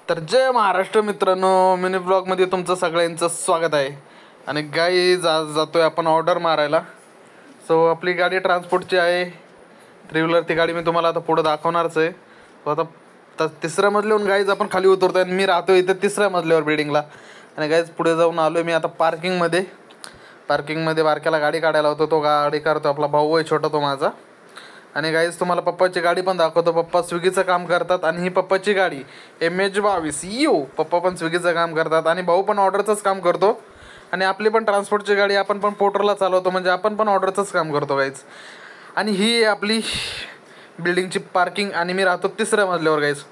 तर जय महाराष्ट्र मित्रांनो, मिनी ब्लॉगमध्ये तुमचं सगळ्यांचं स्वागत आहे. आणि गाईज आज जातोय आपण ऑर्डर मारायला. सो आपली गाडी ट्रान्सपोर्टची आहे, 3 व्हीलर. ती गाडी मी तुम्हाला आता पुढं दाखवणारच आहे. तो आता तिसऱ्या मजल्यावरून गाईज आपण खाली उतरतोय आणि मी राहतो इथे तिसऱ्या मजल्यावर बिल्डिंगला. आणि गाईज पुढे जाऊन आलो मी आता पार्किंगमध्ये बारक्याला गाडी काढायला होतो. तो गाडी काढतो, आपला भाऊ आहे छोटा तो माझा. आणि गाईज तुम्हाला पप्पाची गाडी पण दाखवतो. पप्पा स्विगीचं काम करतात आणि ही पप्पाची गाडी MH22 EO. पप्पा पण स्विगीचं काम करतात आणि भाऊ पण ऑर्डरचंच काम करतो. आणि आपली पण ट्रान्सपोर्टची गाडी आपण पण पोर्टरला चालवतो, म्हणजे आपण पण ऑर्डरचंच काम करतो गाईज. आणि ही आहे आपली बिल्डिंगची पार्किंग आणि मी राहतो तिसऱ्या मजल्यावर गाईज.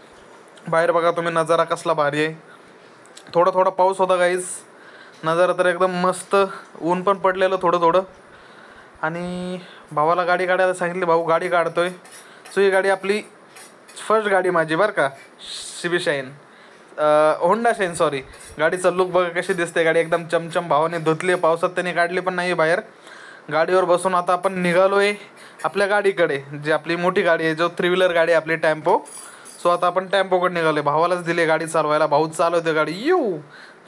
बाहेर बघा तुम्ही नजारा कसला भारी आहे. थोडा पाऊस होता गाईज. नजारा तर एकदम मस्त, ऊन पण पडलेलं थोडं. आणि भावाला गाडी काढायला सांगितली, भाऊ गाडी काढतोय. सो ही गाडी आपली फर्स्ट गाडी माझी बरं का, होंडा शाईन सॉरी. गाडीचं लुक बघा कशी दिसते. गाडी एकदम चमचम. भावाने धुतली, पावसात त्याने काढली पण नाही बाहेर. गाडीवर बसून आता आपण निघालो आहे आपल्या गाडीकडे, जी आपली मोठी गाडी आहे, जो 3 व्हीलर गाडी आहे आपली टेम्पो. सो आता आपण टेम्पोकडे निघालो आहे. भावालाच दिली गाडी चालवायला, भाऊच चालवते गाडी.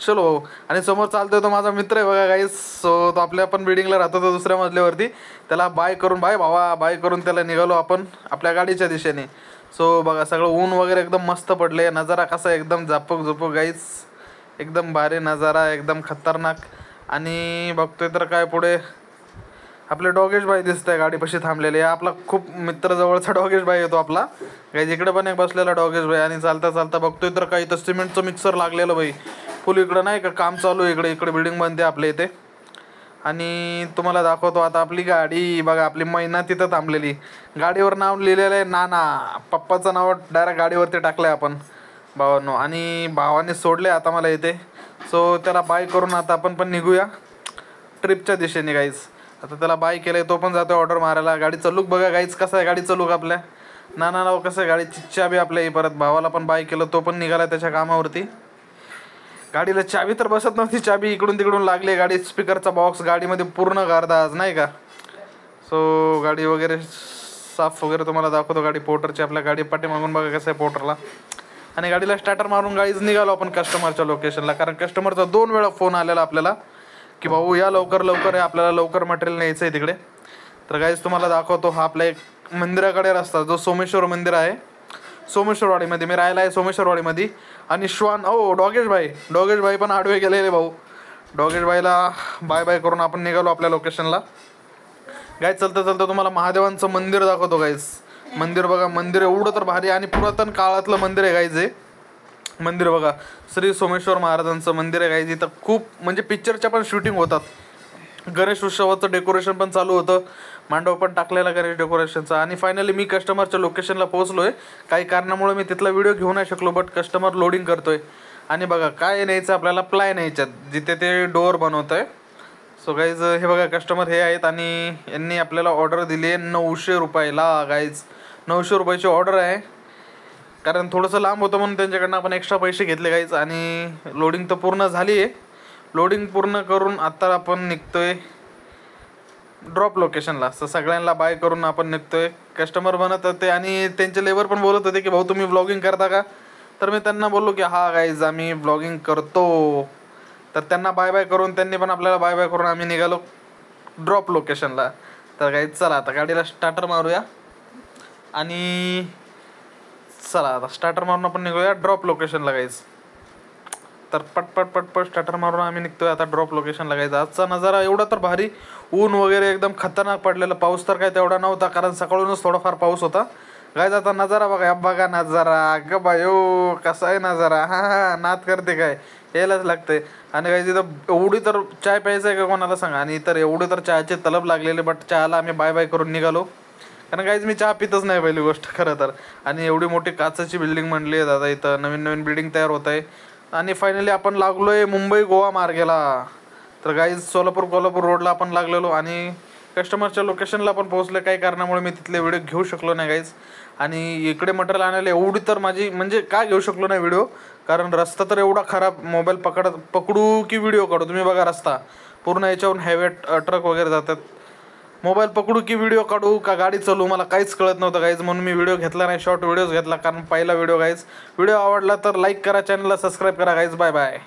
चलो भाऊ. आणि समोर चालतोय तो माझा मित्र आहे बघा गाईस. सो तो आपल्या पण बिल्डिंगला राहतो, तो दुसऱ्या मजल्यावरती. त्याला बाय करून त्याला निघालो आपण आपल्या गाडीच्या दिशेने. सो बघा सगळं ऊन वगैरे एकदम मस्त पडले. नजारा कसा एकदम झपक गाईस, एकदम भारी नजारा, एकदम खतरनाक. आणि बघतोय तर काय पुढे आपले डॉगेश भाई दिसत आहे गाडीपाशी थांबलेले. आपला खूप मित्र जवळचा डॉगेश भाई येतो आपला गाईज. इकडे पण एक बसलेला डॉगेश भाई. आणि चालता बघतोय तर काही तर सिमेंटचं मिक्सर लागलेलं भाई फुल. इकडं नाही का काम चालू आहे, इकडे बिल्डिंग बनते आपल्या इथे. आणि तुम्हाला दाखवतो आता आपली गाडी बघा. आपली मैना तिथं थांबलेली, गाडीवर नाव लिहिलेलं आहे नाना. पप्पाचं नाव डायरेक्ट गाडीवरती टाकलं आहे आपण भावांनो. आणि भावाने सोडले आता मला इथे. सो त्याला बाय करून आता आपण पण निघूया ट्रिपच्या दिशेने गाईज. आता त्याला बाय केलं आहे, तो पण जातो ऑर्डर मारायला. गाडीचं लुक बघा गाईज कसं आहे, गाडीचं लुक आपल्या नाना कसं आहे. गाडीची चाबी आपल्या परत भावाला पण बाय केलं, तो पण निघाला त्याच्या कामावरती. गाडीला चाबी तर बसत नव्हती, चाबी इकडून तिकडून लागली. गाडी स्पीकरचा बॉक्स गाडीमध्ये पूर्ण गारदा आज नाही का. सो गाडी वगैरे साफ वगैरे तुम्हाला दाखवतो. गाडी पोर्टरची आपल्या गाडी पाठीमागून बघा कसं आहे पोर्टरला. आणि गाडीला स्टार्टर मारून गाडीच निघालो आपण कस्टमरच्या लोकेशनला. कारण कस्टमरचा 2 वेळा फोन आलेला आपल्याला की भाऊ या लवकर आहे, आपल्याला लवकर मटेरियल न्यायचं आहे तिकडे. तर गाईज तुम्हाला दाखवतो. हा आपल्या एक मंदिराकडे रस्ता, जो सोमेश्वर मंदिर आहे सोमेश्वरवाडीमध्ये. मी राहिला आहे सोमेश्वरवाडीमध्ये. आणि डॉगेश भाई पण आडवे गेलेले भाऊ. डॉगेश भाईला बाय करून आपण निघालो आपल्या लोकेशनला. गाईज चलता तुम्हाला महादेवांचं मंदिर दाखवतो गाईज. मंदिर बघा, मंदिर एवढं तर भारी आणि पुरातन काळातलं मंदिर आहे गाईज. हे मंदिर बघा, श्री सोमेश्वर महाराजांचं मंदिर आहे गाईज. इथं खूप म्हणजे पिक्चरच्या पण शूटिंग होतात. गणेश उत्सवाचं डेकोरेशन पण चालू होतं, मांडव पण टाकलेला गणेश डेकोरेशनचा. आणि फायनली मी कस्टमरच्या लोकेशनला पोहोचलो आहे. काही कारणामुळे मी तिथला व्हिडिओ घेऊ नाही शकलो, बट कस्टमर लोडिंग करतोय. आणि बघा काय न्यायचं आपल्याला, प्लाय न्यायच्यात जिथे ते डोअर बनवत आहे. सो गाईज हे बघा कस्टमर हे आहेत आणि यांनी आपल्याला ऑर्डर दिली आहे 900 रुपयाला गाईज. 900 रुपयाची ऑर्डर आहे, कारण थोडंसं लांब होतं म्हणून त्यांच्याकडनं आपण एक्स्ट्रा पैसे घेतले गाईज. आणि लोडिंग तर पूर्ण झाली आहे. लोडिंग पूर्ण करून आता आपण निघतोय ड्रॉप लोकेशनला. तर सगळ्यांना बाय करून आपण निघतोय. कस्टमर बनत होते आणि त्यांचे लेबर पण बोलत होते की भाऊ तुम्ही व्लॉगिंग करता का. तर मी त्यांना बोललो की हा गाईज आम्ही व्लॉगिंग करतो. तर त्यांना बाय करून, त्यांनी पण आपल्याला बाय करून आम्ही निघालो ड्रॉप लोकेशनला. तर गाईज चला आता गाडीला स्टार्टर मारूया आणि चला आता स्टार्टर मारून आपण निघूया ड्रॉप लोकेशनला गाईज. तर पट स्टार्टर मारून आम्ही निघतोय आता ड्रॉप लोकेशनला गाईज. आजचा नजारा एवढा तर भारी, ऊन वगैरे एकदम खतरनाक पडलेलं. पाऊस तर काय तेवढा नव्हता, कारण सकाळूनच थोडाफार पाऊस होता गाईज. आता नजारा बघा नजारा ग बायो कसा आहे नजारा. हा नाद करते काय, यायलाच लागते. आणि गाईज इथं एवढी तर चाय प्यायचं आहे का कोणाला सांगा. आणि तर एवढी तर चहाचे तलब लागलेले, बट चहाला आम्ही बाय करून निघालो. कारण गाईज मी चहा पितच नाही पहिली गोष्ट खरं तर. आणि एवढी मोठी काचेची बिल्डिंग म्हणली आहे दादा, इथं नवीन बिल्डिंग तयार होत आहे. आणि फायनली आपण लागलो आहे मुंबई गोवा मार्गेला. तर गाईज कोल्हापूर रोडला आपण लागलेलो आणि कस्टमरच्या लोकेशनला पण पोहोचले. काही कारणामुळे मी तिथले व्हिडिओ घेऊ शकलो नाही गाईज. आणि इकडे मटेरियल आणायला एवढी तर माझी म्हणजे काय घेऊ शकलो नाही व्हिडिओ, कारण रस्ता तर एवढा खराब. मोबाईल पकडू की व्हिडिओ काढू. तुम्ही बघा रस्ता पूर्ण याच्यावरून हायवे ट्रक वगैरे जातात. मोबाईल पकडू की व्हिडिओ काढू का गाडी चालू मला काहीच कळत नव्हतं गाईज, म्हणून मी व्हिडिओ घेतला नाही, शॉर्ट व्हिडिओज घेतला कारण पहिला व्हिडिओ गाईज. व्हिडिओ आवडला तर लाईक करा, चॅनलला सबस्क्राईब करा गाईज. Bye bye.